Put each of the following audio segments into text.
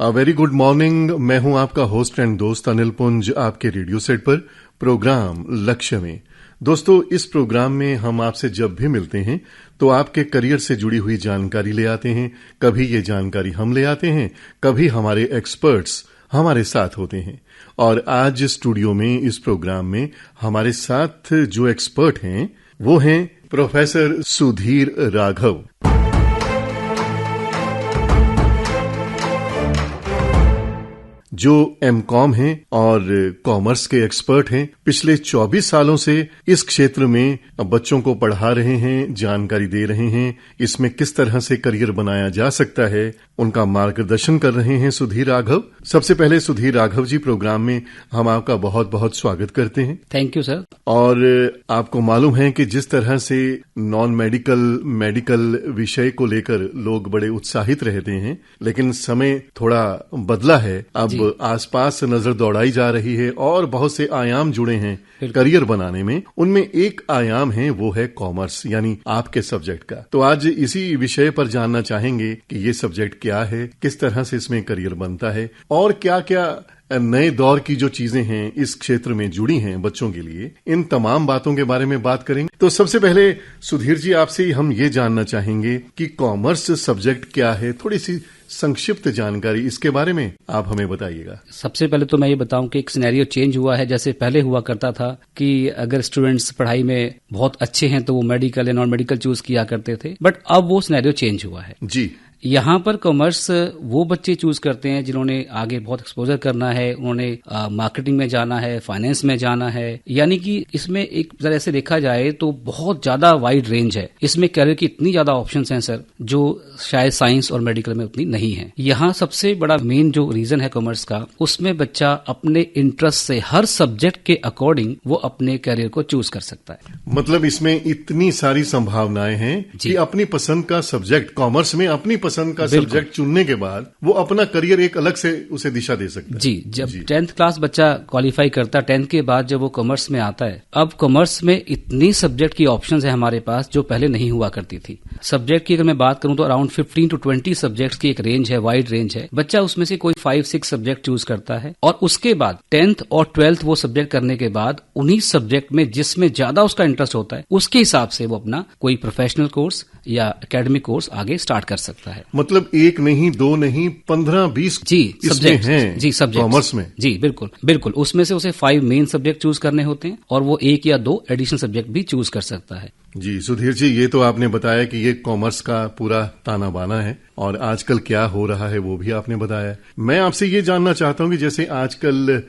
Very good morning. मैं हूं आपका होस्ट एंड दोस्त अनिल पुंज, आपके रेडियो सेट पर प्रोग्राम लक्ष्य में। दोस्तों, इस प्रोग्राम में हम आपसे जब भी मिलते हैं तो आपके करियर से जुड़ी हुई जानकारी ले आते हैं। कभी ये जानकारी हम ले आते हैं, कभी हमारे एक्सपर्ट्स हमारे साथ होते हैं। और आज स्टूडियो में इस प्रोग्राम में हमारे साथ जो एक्सपर्ट हैं वो हैं प्रोफेसर सुधीर राघव, जो एमकॉम हैं और कॉमर्स के एक्सपर्ट हैं। पिछले 24 सालों से इस क्षेत्र में बच्चों को पढ़ा रहे हैं, जानकारी दे रहे हैं, इसमें किस तरह से करियर बनाया जा सकता है उनका मार्गदर्शन कर रहे हैं सुधीर राघव। सबसे पहले सुधीर राघव जी, प्रोग्राम में हम आपका बहुत बहुत स्वागत करते हैं। Thank you sir. और आपको मालूम है कि जिस तरह से नॉन मेडिकल विषय को लेकर लोग बड़े उत्साहित रहते हैं, लेकिन समय थोड़ा बदला है। अब आसपास नजर दौड़ाई जा रही है और बहुत से आयाम जुड़े हैं करियर बनाने में। उनमें एक आयाम है, वो है कॉमर्स, यानी आपके सब्जेक्ट का। तो आज इसी विषय पर जानना चाहेंगे कि ये सब्जेक्ट क्या है, किस तरह से इसमें करियर बनता है और क्या क्या नए दौर की जो चीजें हैं इस क्षेत्र में जुड़ी हैं बच्चों के लिए। इन तमाम बातों के बारे में बात करेंगे। तो सबसे पहले सुधीर जी, आपसे हम ये जानना चाहेंगे कि कॉमर्स सब्जेक्ट क्या है। थोड़ी सी संक्षिप्त जानकारी इसके बारे में आप हमें बताइएगा। सबसे पहले तो मैं ये बताऊं कि एक सिनेरियो चेंज हुआ है। जैसे पहले हुआ करता था कि अगर स्टूडेंट्स पढ़ाई में बहुत अच्छे हैं तो वो मेडिकल या नॉन मेडिकल चूज किया करते थे, बट अब वो सिनेरियो चेंज हुआ है जी। यहाँ पर कॉमर्स वो बच्चे चूज करते हैं जिन्होंने आगे बहुत एक्सपोजर करना है, उन्होंने मार्केटिंग में जाना है, फाइनेंस में जाना है। यानी कि इसमें एक जरा ऐसे देखा जाए तो बहुत ज्यादा वाइड रेंज है। इसमें करियर की इतनी ज्यादा ऑप्शंस हैं सर, जो शायद साइंस और मेडिकल में उतनी नहीं है। यहाँ सबसे बड़ा मेन जो रीजन है कॉमर्स का, उसमें बच्चा अपने इंटरेस्ट से हर सब्जेक्ट के अकॉर्डिंग वो अपने करियर को चूज कर सकता है। मतलब इसमें इतनी सारी संभावनाएं हैं कि अपनी पसंद का सब्जेक्ट, कॉमर्स में अपनी पसंद का सब्जेक्ट चुनने के बाद वो अपना करियर एक अलग से उसे दिशा दे सकता है। जी, जब 10th क्लास बच्चा क्वालिफाई करता है, 10th के बाद जब वो कॉमर्स में आता है, अब कॉमर्स में इतनी सब्जेक्ट की ऑप्शंस है हमारे पास जो पहले नहीं हुआ करती थी। सब्जेक्ट की अगर मैं बात करूं तो अराउंड 15 to 20 सब्जेक्ट्स की एक रेंज है, वाइड रेंज है। बच्चा उसमें से कोई 5-6 सब्जेक्ट चूज करता है और उसके बाद 10th और 12th वो सब्जेक्ट करने के बाद उन्हीं सब्जेक्ट में जिसमें ज्यादा उसका इंटरेस्ट होता है उसके हिसाब से वो अपना कोई प्रोफेशनल कोर्स या एकेडमिक कोर्स आगे स्टार्ट कर सकता है। मतलब एक नहीं, दो नहीं, 15-20 जी सब्जेक्ट हैं जी सब्जेक्ट कॉमर्स में। जी बिल्कुल उसमें से उसे 5 मेन सब्जेक्ट चूज करने होते हैं और वो 1 या 2 एडिशनल सब्जेक्ट भी चूज कर सकता है। जी सुधीर जी, ये तो आपने बताया कि ये कॉमर्स का पूरा ताना बाना है और आजकल क्या हो रहा है वो भी आपने बताया। मैं आपसे ये जानना चाहता हूँ कि जैसे आजकल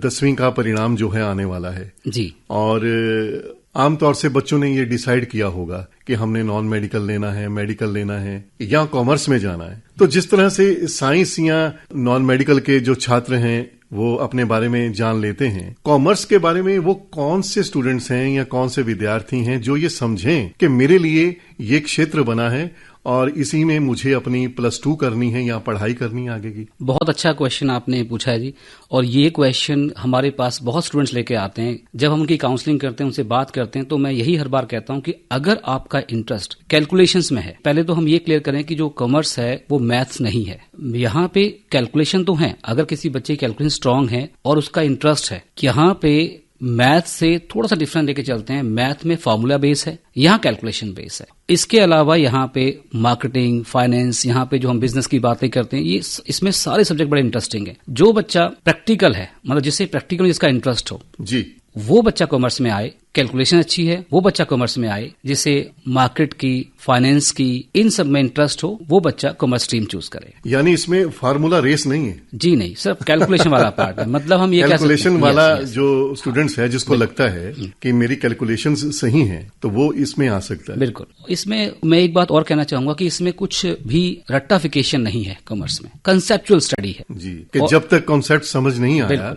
10वीं का परिणाम जो है आने वाला है जी, और आमतौर से बच्चों ने ये डिसाइड किया होगा कि हमने नॉन मेडिकल लेना है, मेडिकल लेना है या कॉमर्स में जाना है। तो जिस तरह से साइंस या नॉन मेडिकल के जो छात्र हैं वो अपने बारे में जान लेते हैं, कॉमर्स के बारे में वो कौन से स्टूडेंट्स हैं या कौन से विद्यार्थी हैं जो ये समझें कि मेरे लिए ये क्षेत्र बना है और इसी में मुझे अपनी +2 करनी है या पढ़ाई करनी है आगे की? बहुत अच्छा क्वेश्चन आपने पूछा है जी, और ये क्वेश्चन हमारे पास बहुत स्टूडेंट्स लेके आते हैं। जब हम उनकी काउंसलिंग करते हैं, उनसे बात करते हैं, तो मैं यही हर बार कहता हूं कि अगर आपका इंटरेस्ट कैलकुलेशंस में है, पहले तो हम ये क्लियर करें कि जो कॉमर्स है वो मैथ्स नहीं है। यहाँ पे कैलकुलेशन तो है, अगर किसी बच्चे की कैलकुलेशन स्ट्रांग है और उसका इंटरेस्ट है, यहाँ पे मैथ से थोड़ा सा डिफरेंट लेके चलते हैं। मैथ में फॉर्मूला बेस है, यहाँ कैलकुलेशन बेस है। इसके अलावा यहाँ पे मार्केटिंग, फाइनेंस, यहाँ पे जो हम बिजनेस की बातें करते हैं, ये इसमें सारे सब्जेक्ट बड़े इंटरेस्टिंग है। जो बच्चा प्रैक्टिकल है, मतलब जिससे प्रैक्टिकल में जिसका इंटरेस्ट हो जी, वो बच्चा कॉमर्स में आए। कैलकुलेशन अच्छी है, वो बच्चा कॉमर्स में आए। जिसे मार्केट की, फाइनेंस की, इन सब में इंटरेस्ट हो, वो बच्चा कॉमर्स स्ट्रीम चूज करे। यानी इसमें फार्मूला रेस नहीं है? जी नहीं, सिर्फ कैलकुलेशन वाला पार्ट है। मतलब हम ये कैलकुलेशन वाला जो स्टूडेंट्स है, जिसको लगता है कि मेरी कैलकुलेशन सही है, तो वो इसमें आ सकता है। बिल्कुल। इसमें मैं एक बात और कहना चाहूंगा कि इसमें कुछ भी रट्टाफिकेशन नहीं है। कॉमर्स में कंसेप्चुअल स्टडी है जी, कि जब तक कॉन्सेप्ट समझ नहीं आया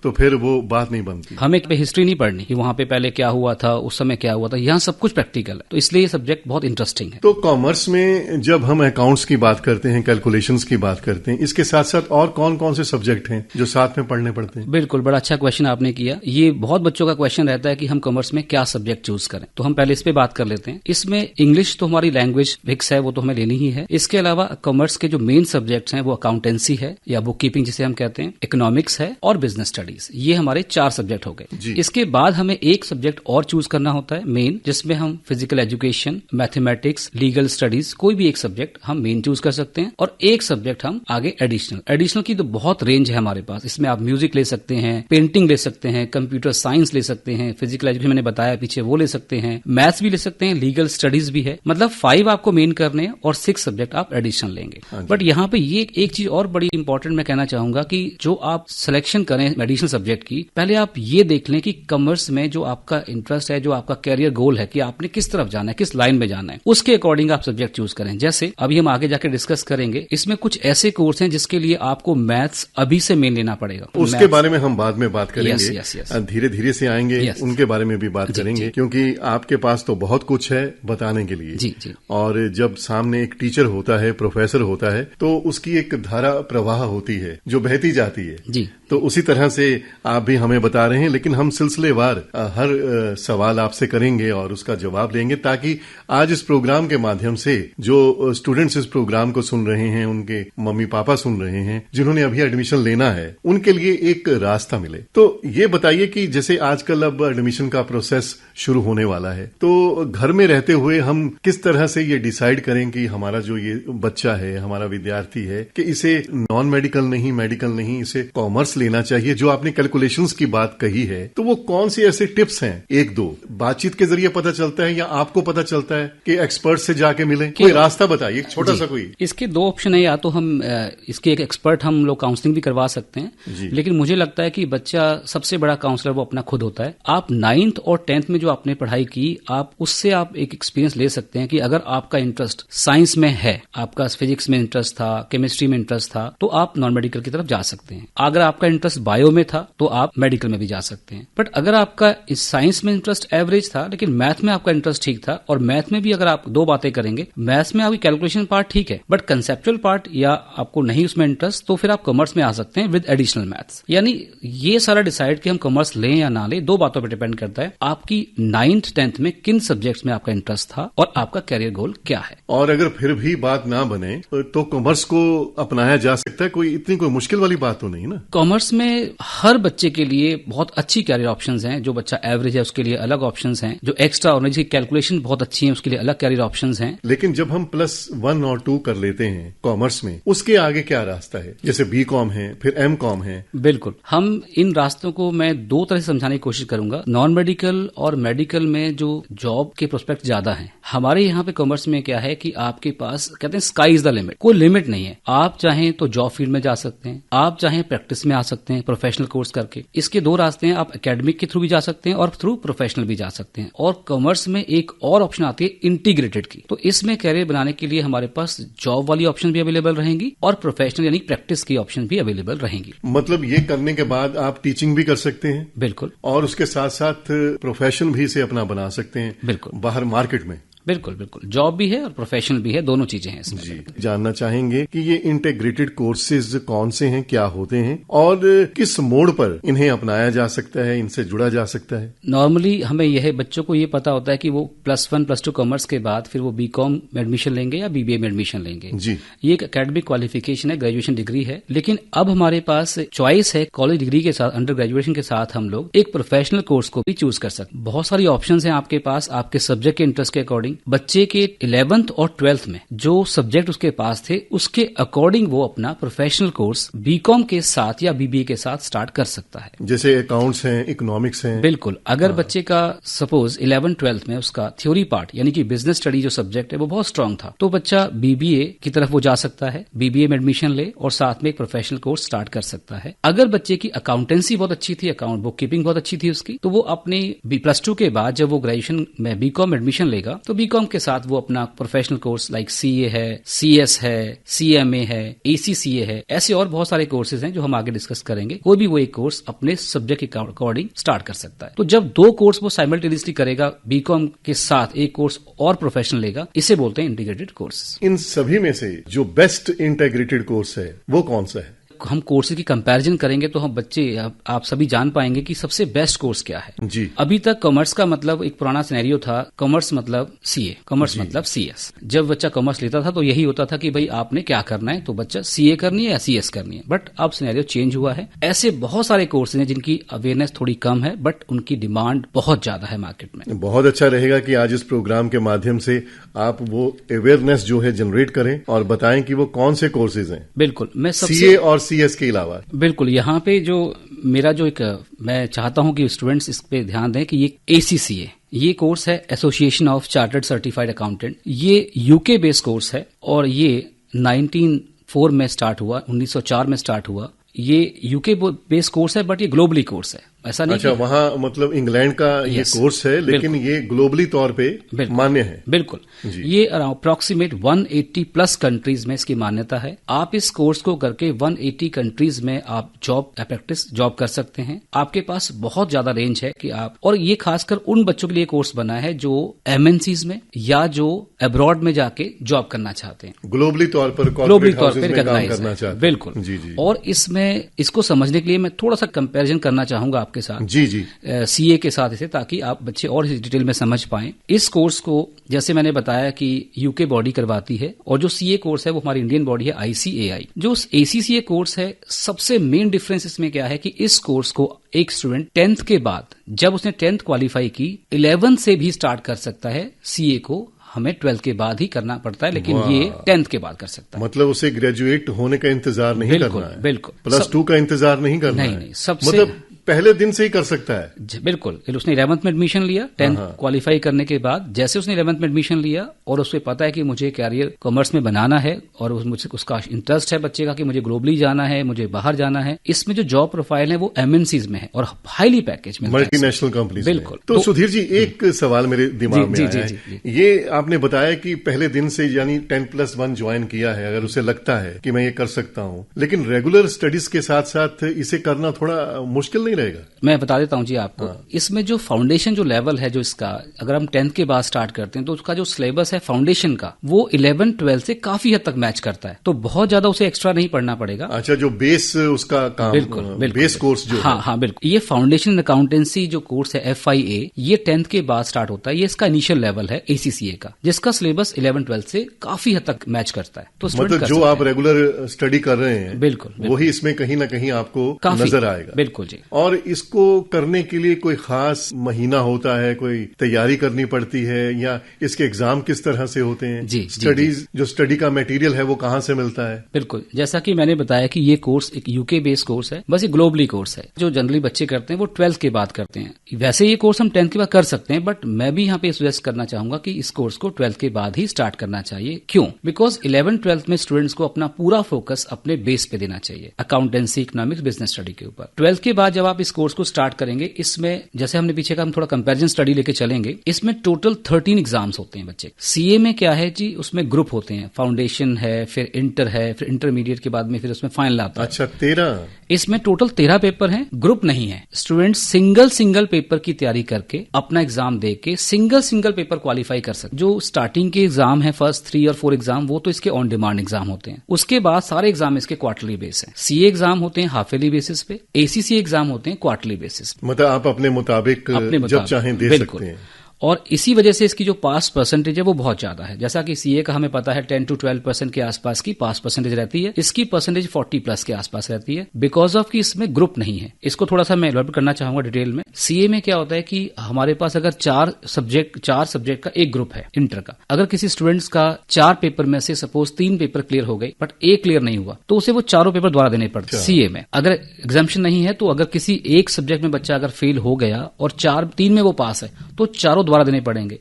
तो फिर वो बात नहीं बनती। हमें हिस्ट्री नहीं पढ़नी कि वहां पे पहले क्या हुआ था, उस समय क्या हुआ था, यहाँ सब कुछ प्रैक्टिकल है, तो इसलिए ये सब्जेक्ट बहुत इंटरेस्टिंग है। तो कॉमर्स में जब हम अकाउंट्स की बात करते हैं, कैलकुलेशंस की बात करते हैं, इसके साथ साथ और कौन कौन से सब्जेक्ट हैं जो साथ में पढ़ने पड़ते हैं? बिल्कुल, बड़ा अच्छा क्वेश्चन आपने किया। ये बहुत बच्चों का क्वेश्चन रहता है कि हम कॉमर्स में क्या सब्जेक्ट चूज करें, तो हम पहले इस पे बात कर लेते हैं। इसमें इंग्लिश तो हमारी लैंग्वेज फिक्स है, वो तो हमें लेनी ही है। इसके अलावा कॉमर्स के जो मेन सब्जेक्ट्स हैं वो अकाउंटेंसी है या बुक कीपिंग जिसे हम कहते हैं, इकोनॉमिक्स है और बिजनेस स्टडीज। ये हमारे 4 सब्जेक्ट हो गए। इसके बाद हमें एक सब्जेक्ट और चूज करना होता है मेन, जिसमें हम physical education, mathematics, legal studies, कोई भी एक सब्जेक्ट हम मेन चूज कर सकते हैं और एक सब्जेक्ट हम आगे एडिशनल की तो बहुत रेंज है हमारे पास। इसमें आप म्यूजिक ले सकते हैं, पेंटिंग ले सकते हैं, कंप्यूटर साइंस ले सकते हैं, फिजिकल एजुकेशन मैंने बताया पीछे वो ले सकते हैं, मैथ्स भी ले सकते हैं, लीगल स्टडीज भी है। मतलब 5 आपको मेन करने हैं और 6 सब्जेक्ट आप एडिशनल लेंगे। बट यहाँ पे ये एक चीज और बड़ी इंपॉर्टेंट मैं कहना चाहूंगा कि जो आप सिलेक्शन करें एडिशनल सब्जेक्ट की, पहले आप ये देख लें कि कॉमर्स में जो आपका इंटरेस्ट है, जो आपका कैरियर गोल है कि आपने किस तरफ जाना है, किस लाइन में जाना है, उसके अकॉर्डिंग आप सब्जेक्ट चूज करें। जैसे अभी हम आगे जाके डिस्कस करेंगे, इसमें कुछ ऐसे कोर्स हैं जिसके लिए आपको मैथ्स अभी से मेन लेना पड़ेगा। उसके बारे में हम बाद में बात करेंगे, yes. धीरे धीरे से आएंगे, उनके बारे में भी बात करेंगे, क्योंकि आपके पास तो बहुत कुछ है बताने के लिए। जी। और जब सामने एक टीचर होता है, प्रोफेसर होता है, तो उसकी एक धारा प्रवाह होती है जो बहती जाती है जी। तो उसी तरह से आप भी हमें बता रहे हैं, लेकिन हम सिलसिलेवार हर सवाल आपसे करेंगे और उसका जवाब लेंगे, ताकि आज इस प्रोग्राम के माध्यम से जो स्टूडेंट्स इस प्रोग्राम को सुन रहे हैं, उनके मम्मी पापा सुन रहे हैं, जिन्होंने अभी एडमिशन लेना है, उनके लिए एक रास्ता मिले। तो ये बताइए कि जैसे आजकल अब एडमिशन का प्रोसेस शुरू होने वाला है, तो घर में रहते हुए हम किस तरह से ये डिसाइड करें कि हमारा जो ये बच्चा है, हमारा विद्यार्थी है, कि इसे नॉन मेडिकल नहीं, मेडिकल नहीं, इसे कॉमर्स लेना चाहिए। जो आपने कैलकुलेशंस की बात कही है, तो वो कौन सी ऐसे टिप्स हैं, 1-2 बातचीत के जरिए पता चलता है या आपको पता चलता है कि एक्सपर्ट से जाके मिले? कोई रास्ता बताइए, छोटा सा कोई। इसके 2 ऑप्शन है, या तो हम इसके एक एक्सपर्ट हम लोग काउंसलिंग भी करवा सकते हैं, लेकिन मुझे लगता है कि बच्चा सबसे बड़ा काउंसलर वो अपना खुद होता है। आप 9th और 10th में जो आपने पढ़ाई की, आप उससे आप एक एक्सपीरियंस ले सकते हैं कि अगर आपका इंटरेस्ट साइंस में है, आपका फिजिक्स में इंटरेस्ट था, केमिस्ट्री में इंटरेस्ट था, तो आप नॉन मेडिकल की तरफ जा सकते हैं। अगर आपका इंटरेस्ट बायो में था तो आप मेडिकल में भी जा सकते हैं। बट अगर आपका इस साइंस में इंटरेस्ट एवरेज था, लेकिन मैथ में आपका इंटरेस्ट ठीक था, और मैथ में भी अगर आप 2 बातें करेंगे, मैथ्स में आपकी कैलकुलेशन पार्ट ठीक है, बट कंसेप्चुअल पार्ट या आपको नहीं उसमें इंटरेस्ट, तो फिर आप कॉमर्स में आ सकते हैं विद एडिशनल मैथ्स। यानी ये सारा डिसाइड कि हम कॉमर्स लें या ना लें, 2 बातों पर डिपेंड करता है, आपकी 9th 10th में किन सब्जेक्ट्स में आपका इंटरेस्ट था और आपका कैरियर गोल क्या है। और अगर फिर भी बात ना बने तो कॉमर्स को अपनाया जा सकता है, कोई इतनी कोई मुश्किल वाली बात तो नहीं ना? कॉमर्स में हर बच्चे के लिए बहुत अच्छी कैरियर ऑप्शंस हैं। जो बच्चा एवरेज है उसके लिए अलग ऑप्शंस हैं, जो एक्स्ट्रा और जिसकी कैलकुलेशन बहुत अच्छी है उसके लिए अलग कैरियर ऑप्शंस हैं। लेकिन जब हम +1 और 2 कर लेते हैं कॉमर्स में, उसके आगे क्या रास्ता है? जैसे B.Com है, फिर M.Com है। बिल्कुल, हम इन रास्तों को मैं 2 तरह से समझाने की कोशिश करूंगा। नॉन मेडिकल और मेडिकल में जो जॉब के प्रोस्पेक्ट ज्यादा हैं, हमारे यहाँ पे कॉमर्स में क्या है कि आपके पास कहते हैं स्काई इज द लिमिट, कोई लिमिट नहीं है। आप चाहें तो जॉब फील्ड में जा सकते हैं, आप चाहें प्रैक्टिस में आ सकते हैं प्रोफेशनल कोर्स करके। इसके 2 रास्ते हैं, आप एकेडमिक के थ्रू भी जा सकते हैं और थ्रू प्रोफेशनल भी जा सकते हैं। और कॉमर्स में एक और ऑप्शन आती है इंटीग्रेटेड की, तो इसमें कैरियर बनाने के लिए हमारे पास जॉब वाली ऑप्शन भी अवेलेबल रहेंगी और प्रोफेशनल यानी प्रैक्टिस की ऑप्शन भी अवेलेबल रहेंगी। मतलब ये करने के बाद आप टीचिंग भी कर सकते हैं? बिल्कुल। और उसके साथ साथ प्रोफेशन भी इसे अपना बना सकते हैं? बिल्कुल, बाहर मार्केट में। बिल्कुल बिल्कुल, जॉब भी है और प्रोफेशनल भी है, दोनों चीजें हैं इसमें। जी, जानना चाहेंगे कि ये इंटीग्रेटेड कोर्सेज कौन से हैं, क्या होते हैं और किस मोड पर इन्हें अपनाया जा सकता है, इनसे जुड़ा जा सकता है? नॉर्मली हमें यह बच्चों को ये पता होता है कि वो +1 +2 कॉमर्स के बाद फिर वो B.Com में एडमिशन लेंगे या BBA में एडमिशन लेंगे। जी, ये एक एकेडमिक क्वालिफिकेशन है, ग्रेजुएशन डिग्री है। लेकिन अब हमारे पास चॉइस है, कॉलेज डिग्री के साथ, अंडर ग्रेजुएशन के साथ हम लोग एक प्रोफेशनल कोर्स को भी चूज कर सकते हैं। बहुत सारी ऑप्शंस हैं आपके पास, आपके सब्जेक्ट के इंटरेस्ट के अकॉर्डिंग। बच्चे के 11th और 12th में जो सब्जेक्ट उसके पास थे उसके अकॉर्डिंग वो अपना प्रोफेशनल कोर्स B.Com के साथ या BBA के साथ स्टार्ट कर सकता है। जैसे अकाउंट्स हैं, इकोनॉमिक्स हैं। बिल्कुल, अगर बच्चे का सपोज 11th-12th में उसका थ्योरी पार्ट यानी कि बिजनेस स्टडी जो सब्जेक्ट है वो बहुत स्ट्रांग था, तो बच्चा BBA की तरफ वो जा सकता है, BBA में एडमिशन ले और साथ में एक प्रोफेशनल कोर्स स्टार्ट कर सकता है। अगर बच्चे की अकाउंटेंसी बहुत अच्छी थी, अकाउंट बुक कीपिंग बहुत अच्छी थी उसकी, तो वो अपने +2 के बाद जब वो ग्रेजुएशन में B.Com एडमिशन लेगा तो बीकॉम के साथ वो अपना प्रोफेशनल कोर्स लाइक सीए है, सीएस है, सीएमए है, एसीसीए है, ऐसे और बहुत सारे कोर्सेज हैं जो हम आगे डिस्कस करेंगे। कोई भी वो एक कोर्स अपने सब्जेक्ट के अकॉर्डिंग स्टार्ट कर सकता है। तो जब 2 कोर्स वो साइमल्टेनियसली करेगा, बीकॉम के साथ एक कोर्स और प्रोफेशनल लेगा, इसे बोलते हैं इंटीग्रेटेड कोर्स। इन सभी में से जो बेस्ट इंटीग्रेटेड कोर्स है वो कौन सा है? हम कोर्सेज की कंपैरिजन करेंगे तो हम बच्चे आप सभी जान पाएंगे कि सबसे बेस्ट कोर्स क्या है। जी। अभी तक कॉमर्स का मतलब एक पुराना सिनेरियो था, कॉमर्स मतलब सीए, कॉमर्स मतलब सीएस। जब बच्चा कॉमर्स लेता था तो यही होता था कि भाई आपने क्या करना है, तो बच्चा सीए करनी है या सीएस करनी है। बट अब सिनेरियो चेंज हुआ है। ऐसे बहुत सारे कोर्सेज हैं जिनकी अवेयरनेस थोड़ी कम है बट उनकी डिमांड बहुत ज्यादा है मार्केट में। बहुत अच्छा रहेगा कि आज इस प्रोग्राम के माध्यम से आप वो अवेयरनेस जो है जनरेट करें और बताएं कि वो कौन से कोर्सेज हैं। बिल्कुल, मैं सीए और सीएस के अलावा। बिल्कुल, यहाँ पे जो मेरा जो एक मैं चाहता हूं कि स्टूडेंट्स इस पे ध्यान दें कि ये एसीसीए ये कोर्स है, association of chartered certified accountant. ये यूके बेस्ड कोर्स है और ये 1904 में स्टार्ट हुआ, 1904 में स्टार्ट हुआ। ये यूके बेस्ड कोर्स है बट ये ग्लोबली कोर्स है, ऐसा नहीं। अच्छा, वहाँ मतलब इंग्लैंड का ये कोर्स है लेकिन ये ग्लोबली तौर पे मान्य है। बिल्कुल, ये अप्रोक्सीमेट 180 प्लस कंट्रीज में इसकी मान्यता है। आप इस कोर्स को करके 180 कंट्रीज में आप प्रैक्टिस जॉब कर सकते हैं। आपके पास बहुत ज्यादा रेंज है कि आप, और ये खासकर उन बच्चों के लिए कोर्स बना है जो एमएनसीज में या जो अब्रॉड में जाके जॉब करना चाहते हैं, ग्लोबली तौर पर रिकॉग्नाइज है। बिल्कुल। जी। और इसमें इसको समझने के लिए मैं थोड़ा सा कंपैरिजन करना चाहूंगा आपके साथ। जी। सीए के साथ इसे, ताकि आप बच्चे और डिटेल में समझ पाएं। इस कोर्स को जैसे मैंने बताया कि यूके बॉडी करवाती है और जो सीए कोर्स है वो हमारी इंडियन बॉडी है आईसीएआई। जो एसीसीए कोर्स है, सबसे मेन डिफरेंस इसमें क्या है कि इस कोर्स को एक स्टूडेंट 10th के बाद, जब उसने 10th क्वालिफाई की, 11 से भी स्टार्ट कर सकता है। सीए को हमें 12th के बाद ही करना पड़ता है, लेकिन ये 10th के बाद कर सकता है। मतलब उसे ग्रेजुएट होने का इंतजार नहीं करना है। बिल्कुल। +2 का इंतजार नहीं करना है। नहीं, सबसे मतलब पहले दिन से ही कर सकता है। बिल्कुल। उसने 11th में एडमिशन लिया, 10th क्वालिफाई करने के बाद, जैसे उसने 11th में एडमिशन लिया और उसे पता है कि मुझे कैरियर कॉमर्स में बनाना है और मुझे उसका इंटरेस्ट है बच्चे का कि मुझे ग्लोबली जाना है, मुझे बाहर जाना है। इसमें जो जॉब प्रोफाइल है वो एमएनसीज में है और हाईली पैकेज में, मल्टीनेशनल कंपनीज। बिल्कुल। तो सुधीर जी, एक सवाल मेरे दिमाग में आया है। ये आपने बताया कि पहले दिन से यानी 10+1 ज्वाइन किया है, अगर उसे लगता है कि मैं ये कर सकता हूँ, लेकिन रेगुलर स्टडीज के साथ साथ इसे करना थोड़ा मुश्किल नहीं रहेगा? मैं बता देता हूं जी आपको। इसमें जो फाउंडेशन जो लेवल है जो इसका, अगर हम 10th के बाद स्टार्ट करते हैं तो उसका जो सिलेबस है फाउंडेशन का, वो 11-12 से काफी हद तक मैच करता है, तो बहुत ज्यादा उसे एक्स्ट्रा नहीं पढ़ना पड़ेगा। अच्छा, जो बेस उसका काम, बिल्कुल, बेस कोर्स जो हाँ, बिल्कुल। ये फाउंडेशन अकाउंटेंसी जो कोर्स है FIA, ये 10th के बाद स्टार्ट होता है। ये इसका इनिशियल लेवल है ACCA का, जिसका सिलेबस 11-12 से काफी हद तक मैच करता है। तो मतलब जो आप रेगुलर स्टडी कर रहे हैं, बिल्कुल, वही इसमें कहीं ना कहीं आपको नजर आएगा। बिल्कुल जी। और इसको करने के लिए कोई खास महीना होता है, कोई तैयारी करनी पड़ती है, या इसके एग्जाम किस तरह से होते हैं? जी, स्टडीज जो स्टडी का मटेरियल है वो कहाँ से मिलता है? बिल्कुल, जैसा कि मैंने बताया कि ये कोर्स एक यूके बेस्ड कोर्स है, बस ये ग्लोबली कोर्स है। जो जनरली बच्चे करते हैं वो 12th के बाद करते हैं। वैसे ये कोर्स हम 10th के बाद कर सकते हैं, बट मैं भी यहाँ पे सजेस्ट करना चाहूंगा कि इस कोर्स को 12th के बाद ही स्टार्ट करना चाहिए। क्यों? बिकॉज 11th-12th में स्टूडेंट्स को अपना पूरा फोकस अपने बेस पे देना चाहिए, अकाउंटेंसी, इकोनॉमिक्स, बिजनेस स्टडी के ऊपर। 12th के बाद जब आप इस कोर्स को स्टार्ट करेंगे, इसमें जैसे हमने पीछे का हम थोड़ा कंपैरिजन स्टडी लेके चलेंगे, इसमें टोटल 13 एग्जाम्स होते हैं बच्चे। सीए में क्या है जी, उसमें ग्रुप होते हैं, फाउंडेशन है, फिर इंटर है, फिर इंटरमीडिएट के बाद में फिर उसमें फाइनल आता है। अच्छा, 13? इसमें टोटल 13 पेपर हैं, ग्रुप नहीं है। स्टूडेंट्स सिंगल पेपर की तैयारी करके अपना एग्जाम दे के सिंगल पेपर क्वालिफाई कर सकते। जो स्टार्टिंग के एग्जाम है, फर्स्ट 3 और 4 एग्जाम, वो तो इसके ऑन डिमांड एग्जाम होते हैं। उसके बाद सारे एग्जाम इसके क्वार्टरली बेस है। सीए एग्जाम होते हैं हाफ ईयरली बेसिस पे, ACCA एग्जाम होते हैं क्वार्टरली बेसिस पे। मतलब आप अपने मुताबिक जब चाहें दे सकते हैं। और इसी वजह से इसकी जो पास परसेंटेज है वो बहुत ज्यादा है। जैसा कि सीए का हमें पता है 10 to 12% के आसपास की पास परसेंटेज रहती है, इसकी परसेंटेज 40+ के आसपास रहती है, बिकॉज ऑफ कि इसमें ग्रुप नहीं है। इसको थोड़ा सा मैं एलैबोरेट करना चाहूंगा डिटेल में। सीए में क्या होता है कि हमारे पास अगर 4 सब्जेक्ट का एक ग्रुप है इंटर का, अगर किसी स्टूडेंट्स का 4 पेपर में से सपोज 3 पेपर क्लियर हो गए बट एक क्लियर नहीं हुआ, तो उसे वो चारों पेपर दोबारा देने पड़ते हैं सीए में। अगर एग्जाम्पशन नहीं है तो अगर किसी एक सब्जेक्ट में बच्चा अगर फेल हो गया और 3 में वो पास है तो चारों दोबारा देने पड़ेंगे।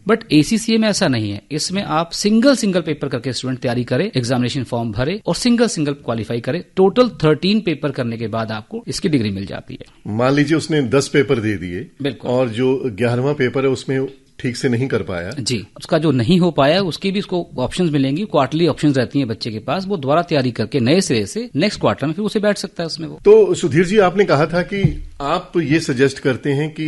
बट ACCA में ऐसा नहीं है। इसमें आप सिंगल पेपर करके स्टूडेंट तैयारी करे, एग्जामिनेशन फॉर्म भरे और सिंगल क्वालिफाई करे। टोटल 13 पेपर करने के बाद आपको इसकी डिग्री मिल जाती है। मान लीजिए उसने 10 पेपर दे दिए, बिल्कुल, और जो 11वां पेपर है उसमें ठीक से नहीं कर पाया जी, उसका जो नहीं हो पाया उसकी भी उसको ऑप्शंस मिलेंगी, क्वार्टरली ऑप्शंस रहती हैं बच्चे के पास, वो दोबारा तैयारी करके नए सिरे से नेक्स्ट क्वार्टर में फिर उसे बैठ सकता है उसमें वो। तो सुधीर जी, आपने कहा था कि आप ये सजेस्ट करते हैं कि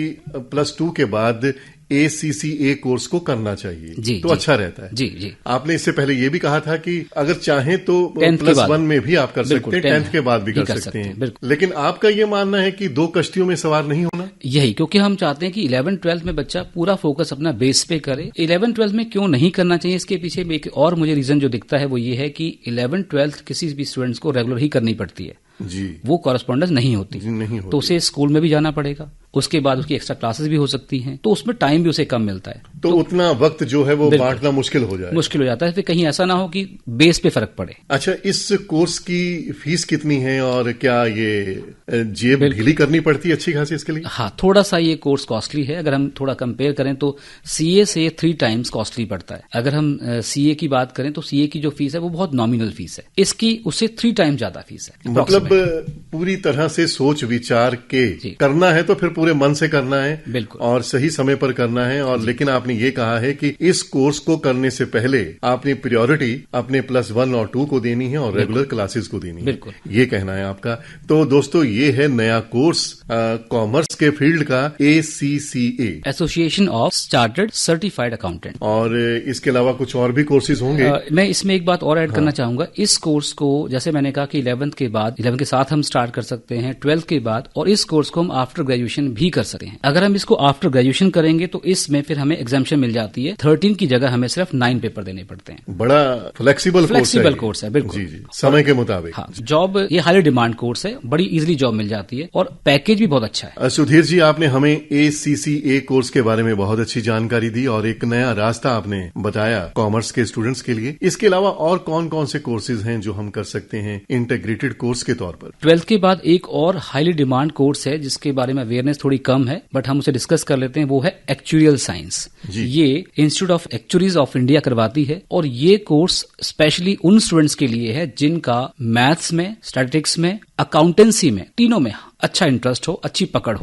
+2 के बाद ACCA कोर्स को करना चाहिए, जी, तो जी, अच्छा रहता है। जी जी। आपने इससे पहले ये भी कहा था कि अगर चाहें तो +1 में भी आप कर सकते हैं, 10th के बाद भी कर सकते हैं, लेकिन आपका ये मानना है कि 2 कश्तियों में सवार नहीं होना। यही, क्योंकि हम चाहते हैं कि 11th-12th में बच्चा पूरा फोकस अपना बेस पे करे। 11th-12th में क्यों नहीं करना चाहिए, इसके पीछे एक और मुझे रीजन जो दिखता है वो ये है कि 11th-12th किसी भी स्टूडेंट्स को रेगुलर ही करनी पड़ती है जी, वो कॉरेस्पॉन्डेंस नहीं होती, तो उसे स्कूल में भी जाना पड़ेगा, उसके बाद उसकी एक्स्ट्रा क्लासेस भी हो सकती हैं, तो उसमें टाइम भी उसे कम मिलता है, तो उतना वक्त जो है वो बांटना मुश्किल हो जाता है। फिर कहीं ऐसा ना हो कि बेस पे फर्क पड़े। अच्छा, इस कोर्स की फीस कितनी है और क्या ये जेब ढीली करनी पड़ती है अच्छी खासी इसके लिए? हाँ, थोड़ा सा ये कोर्स कॉस्टली है। अगर हम थोड़ा कंपेयर करें तो CA से 3 टाइम्स कॉस्टली पड़ता है। अगर हम CA की बात करें तो CA की जो फीस है वो बहुत नॉमिनल फीस है, इसकी उससे 3 टाइम ज्यादा फीस है। मतलब पूरी तरह से सोच विचार के करना है तो फिर पूरे मन से करना है, बिल्कुल, और सही समय पर करना है। और लेकिन आपने ये कहा है कि इस कोर्स को करने से पहले आपने प्रायोरिटी अपने +1 और 2 को देनी है और रेगुलर क्लासेस को देनी है, ये कहना है आपका। तो दोस्तों, ये है नया कोर्स कॉमर्स के फील्ड का ACCA, association of chartered certified accountant. और इसके अलावा कुछ और भी कोर्सेज होंगे? मैं इसमें एक बात और ऐड करना चाहूंगा। इस कोर्स को जैसे मैंने कहा कि 11th के बाद 11th के साथ हम स्टार्ट कर सकते हैं, 12th के बाद, और इस कोर्स को हम आफ्टर ग्रेजुएशन भी कर सकते हैं। अगर हम इसको आफ्टर ग्रेजुएशन करेंगे तो इसमें फिर हमें एग्जाम्पशन मिल जाती है, 13 की जगह हमें सिर्फ 9 पेपर देने पड़ते हैं। बड़ा फ्लेक्सिबल कोर्स है। बिल्कुल जी जी, समय के मुताबिक। हाँ, जॉब ये हाईली डिमांड कोर्स है, बड़ी इजीली जॉब मिल जाती है और पैकेज भी बहुत अच्छा है। सुधीर जी, आपने हमें ACCA कोर्स के बारे में बहुत अच्छी जानकारी दी और एक नया रास्ता आपने बताया कॉमर्स के स्टूडेंट्स के लिए। इसके अलावा और कौन कौन से कोर्सेज हैं जो हम कर सकते हैं इंटीग्रेटेड कोर्स के तौर पर? 12th के बाद एक और हाईली डिमांड कोर्स है जिसके बारे में अवेयरनेस थोड़ी कम है, बट हम उसे डिस्कस कर लेते हैं। वो है एक्चुरियल साइंस। ये institute of actuaries of India करवाती है और ये कोर्स स्पेशली उन स्टूडेंट्स के लिए है जिनका मैथ्स में, स्टैटिस्टिक्स में, अकाउंटेंसी में, तीनों में अच्छा इंटरेस्ट हो, अच्छी पकड़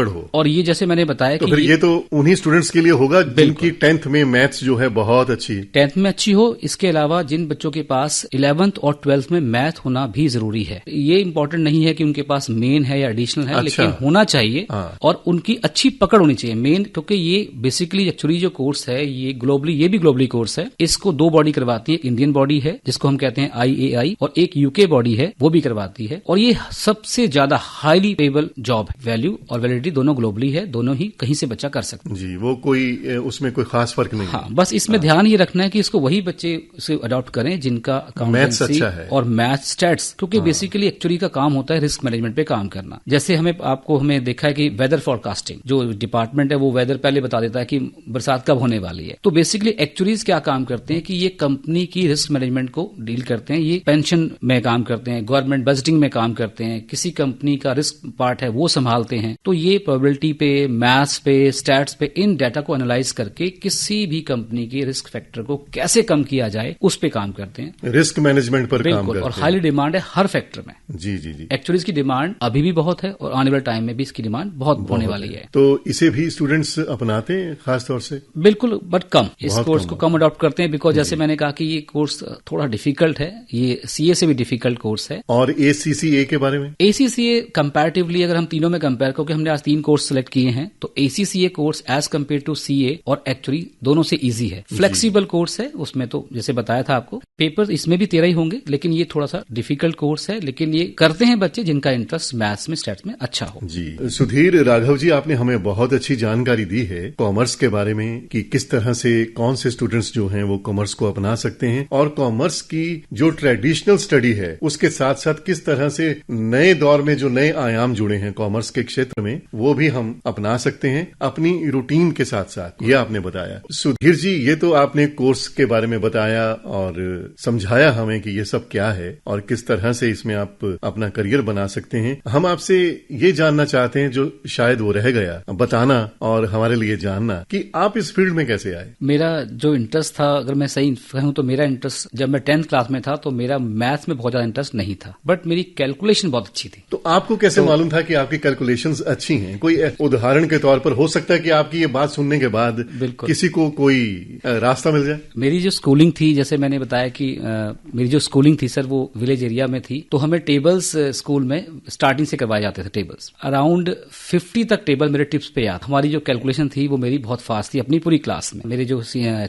हो। और ये जैसे मैंने बताया तो फिर ये तो उन्हीं स्टूडेंट्स के लिए होगा जिनकी 10th में मैथ्स जो है बहुत अच्छी, 10th में अच्छी हो। इसके अलावा जिन बच्चों के पास 11th और 12th में मैथ होना भी जरूरी है। ये इंपॉर्टेंट नहीं है कि उनके पास मेन है या एडिशनल है, लेकिन होना चाहिए। और उनकी अच्छी पकड़ होनी चाहिए मेन, क्योंकि ये बेसिकली एक्चुअली जो कोर्स है ये भी ग्लोबली कोर्स है। इसको 2 बॉडी करवाती है, एक इंडियन बॉडी है जिसको हम कहते हैं IAI, और एक UK बॉडी है वो भी करवाती है। और ये सबसे ज्यादा हाईली पेबल जॉब है, वैल्यू और वैलिडिटी दोनों ग्लोबली है, दोनों ही कहीं से बच्चा कर सकता है। जी, वो कोई उसमें कोई खास फर्क नहीं। हाँ, बस इसमें ध्यान ये रखना है कि इसको वही बच्चे उसे अडॉप्ट करें जिनका मैथ्स अच्छा है और मैथ्स स्टैट्स, क्योंकि बेसिकली एक्चुअली का काम होता है रिस्क मैनेजमेंट पे काम करना। जैसे हमें देखा है कि वेदर फोरकास्टिंग जो डिपार्टमेंट है वो वेदर पहले बता देता है कि बरसात कब होने वाली है। तो बेसिकली एक्चुअलीज क्या काम करते हैं कि ये कंपनी की रिस्क मैनेजमेंट को डील करते हैं, ये पेंशन में काम करते हैं, गवर्नमेंट बजटिंग में काम करते हैं, किसी कंपनी का रिस्क पार्ट है वो संभालते हैं। तो ये प्रोबेबिलिटी पे, मैथ्स पे, स्टैट्स पे इन डाटा को एनालाइज करके किसी भी कंपनी के रिस्क फैक्टर को कैसे कम किया जाए उस पे काम करते हैं, रिस्क मैनेजमेंट पर काम करते हैं। और हाईली डिमांड है हर फैक्टर में। जी जी जी, एक्चुअली इसकी डिमांड अभी भी बहुत है और आने वाले टाइम में भी इसकी डिमांड बहुत होने वाली है। तो इसे भी स्टूडेंट्स अपनाते हैं खास तौर से? बिल्कुल, बट कम। इस कोर्स को कम अडॉप्ट करते हैं, बिकॉज जैसे मैंने कहा कि ये कोर्स थोड़ा डिफिकल्ट है, ये CA से भी डिफिकल्ट कोर्स है। और ACCA के बारे में? ACCA कंपैरेटिवली अगर हम तीनों में कंपेयर, क्योंकि हमने आज 3 कोर्स सेलेक्ट किए हैं, तो ACCA course as compare to CA और एक्चुअली दोनों से इजी है, फ्लेक्सिबल कोर्स है। उसमें तो जैसे बताया था आपको, पेपर इसमें भी 13 ही होंगे, लेकिन ये थोड़ा सा डिफिकल्ट कोर्स है, लेकिन ये करते हैं बच्चे जिनका इंटरेस्ट मैथ्स में, स्टैट्स में अच्छा हो। जी, सुधीर राघव जी, आपने हमें बहुत अच्छी जानकारी दी है कॉमर्स के बारे में कि किस तरह से कौन से स्टूडेंट्स जो हैं वो कॉमर्स को अपना सकते हैं, और कॉमर्स की जो ट्रेडिशनल स्टडी है उसके साथ साथ किस तरह से नए दौर में जो नए आयाम जुड़े हैं कॉमर्स के क्षेत्र में वो भी हम अपना सकते हैं अपनी रूटीन के साथ साथ, ये आपने बताया। सुधीर जी, ये तो आपने कोर्स के बारे में बताया और समझाया हमें कि ये सब क्या है और किस तरह से इसमें आप अपना करियर बना सकते हैं। हम आपसे ये जानना चाहते हैं जो शायद वो रह गया बताना और हमारे लिए जानना कि आप इस फील्ड में कैसे आए। मेरा जो इंटरेस्ट था, अगर मैं सही कहूं तो मेरा इंटरेस्ट जब मैं 10th क्लास में था तो मेरा मैथ्स में बहुत ज्यादा इंटरेस्ट नहीं था, बट मेरी कैलकुलेशन बहुत अच्छी थी। तो आपको कैसे मालूम था कि आपकी कैलकुलेशंस अच्छी हैं? कोई उदाहरण के तौर पर हो सकता है कि आपकी ये बात सुनने के बाद किसी को कोई रास्ता मिल जाए। मेरी जो स्कूलिंग थी, जैसे मैंने बताया कि मेरी जो स्कूलिंग थी सर वो विलेज एरिया में थी, तो हमें टेबल्स स्कूल में स्टार्टिंग से करवाए जाते थे। टेबल्स अराउंड 50 तक टेबल मेरे टिप्स पे याद। हमारी जो कैलकुलेशन थी वो मेरी बहुत फास्ट थी अपनी पूरी क्लास में। मेरे जो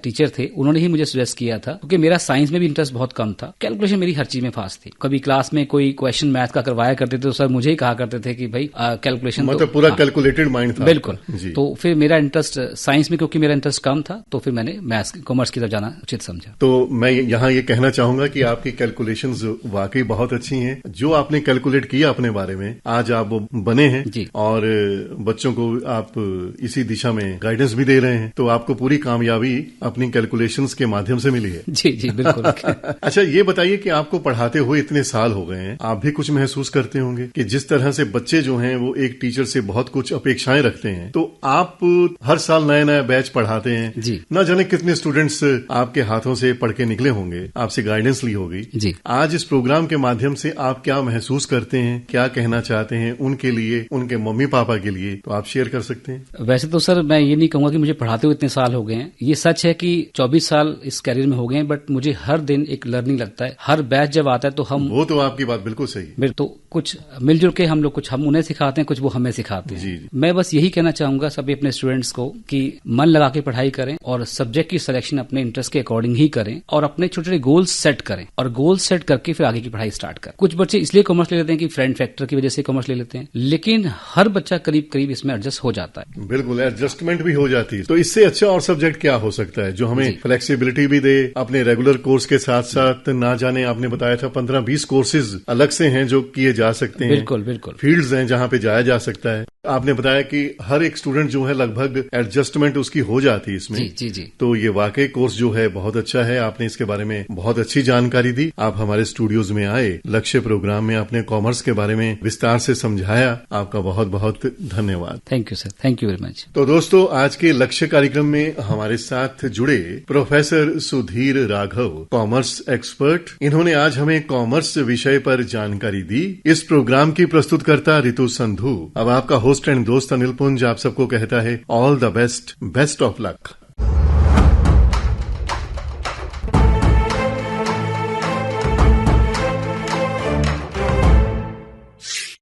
टीचर थे उन्होंने ही मुझे सजेस्ट किया था, क्योंकि मेरा साइंस में भी इंटरेस्ट बहुत कम था, कैलकुलेशन मेरी हर चीज में फास्ट थी। कभी क्लास में कोई क्वेश्चन मैथ का करवाया करते थे तो सर मुझे ही कहा करते थे कि भाई कैलकुलेशन मतलब पूरा कैलकुलेटेड माइंड था। बिल्कुल। तो फिर मेरा इंटरेस्ट साइंस में, क्योंकि मेरा इंटरेस्ट कम था, तो फिर मैंने मैथ्स कॉमर्स की तरफ जाना उचित समझा। तो मैं यहाँ ये कहना चाहूंगा कि आपकी कैलकुलेशंस वाकई बहुत अच्छी हैं। जो आपने कैलकुलेट किया अपने बारे में, आज आप बने हैं और बच्चों को आप इसी दिशा में गाइडेंस भी दे रहे हैं, तो आपको पूरी कामयाबी अपनी कैलकुलेशंस के माध्यम से मिली है। जी जी बिल्कुल। अच्छा, ये बताइए कि आपको पढ़ाते हुए इतने साल हो गए हैं, आप भी कुछ महसूस करते होंगे कि जिस तरह से बच्चे जो हैं वो एक टीचर से बहुत कुछ अपेक्षाएं रखते हैं, तो आप हर साल नया नया बैच पढ़ाते हैं जी। न जाने कितने स्टूडेंट्स आपके हाथों से पढ़ के निकले होंगे, आपसे गाइडेंस ली होगी जी। आज इस प्रोग्राम के माध्यम से आप क्या महसूस करते हैं, क्या कहना चाहते हैं उनके लिए, उनके मम्मी पापा के लिए, तो आप शेयर कर सकते हैं। वैसे तो सर मैं ये नहीं कहूंगा कि मुझे पढ़ाते हुए इतने साल हो गए हैं। ये सच है कि 24 साल इस कैरियर में हो गए हैं, बट मुझे हर दिन एक लर्निंग लगता है। हर बैच जब आता है तो हम, वो तो आपकी बात बिल्कुल सही है, तो कुछ मिलजुल के हम लोग, कुछ हम उन्हें सिखाते हैं, कुछ वो हमें सिखाते हैं। जी। मैं बस यही कहना चाहूंगा सभी अपने स्टूडेंट्स को कि मन लगा के पढ़ाई करें और सब्जेक्ट की सिलेक्शन अपने इंटरेस्ट के अकॉर्डिंग ही करें और अपने छोटे छोटे गोल्स सेट करें और गोल्स सेट करके फिर आगे की पढ़ाई स्टार्ट करें। कुछ बच्चे इसलिए कॉमर्स ले लेते हैं कि फ्रेंड फैक्टर की वजह से कॉमर्स ले लेते हैं, लेकिन हर बच्चा करीब करीब इसमें एडजस्ट हो जाता है। बिल्कुल, एडजस्टमेंट भी हो जाती है। तो इससे अच्छा और सब्जेक्ट क्या हो सकता है जो हमें फ्लेक्सिबिलिटी भी दे, अपने रेगुलर कोर्स के साथ साथ ना जाने, आपने बताया था 15-20 कोर्सेज अलग से हैं जो किए जा सकते हैं। बिल्कुल बिल्कुल। फील्ड्स हैं जहां पे जाया जा सकता है। आपने बताया कि हर एक स्टूडेंट जो है लगभग एडजस्टमेंट उसकी हो जाती है इसमें। जी जी। तो ये वाकई कोर्स जो है बहुत अच्छा है। आपने इसके बारे में बहुत अच्छी जानकारी दी। आप हमारे स्टूडियोज में आए, लक्ष्य प्रोग्राम में आपने कॉमर्स के बारे में विस्तार से समझाया। आपका बहुत बहुत धन्यवाद। Thank you sir, thank you very much. तो दोस्तों, आज के लक्ष्य कार्यक्रम में हमारे साथ जुड़े professor Sudhir Raghav, commerce expert. इन्होंने आज हमें कॉमर्स विषय पर जानकारी दी। इस प्रोग्राम की प्रस्तुतकर्ता रितु संधू। अब आपका होस्ट एंड दोस्त अनिल पुंज आप सबको कहता है all the best, best of luck.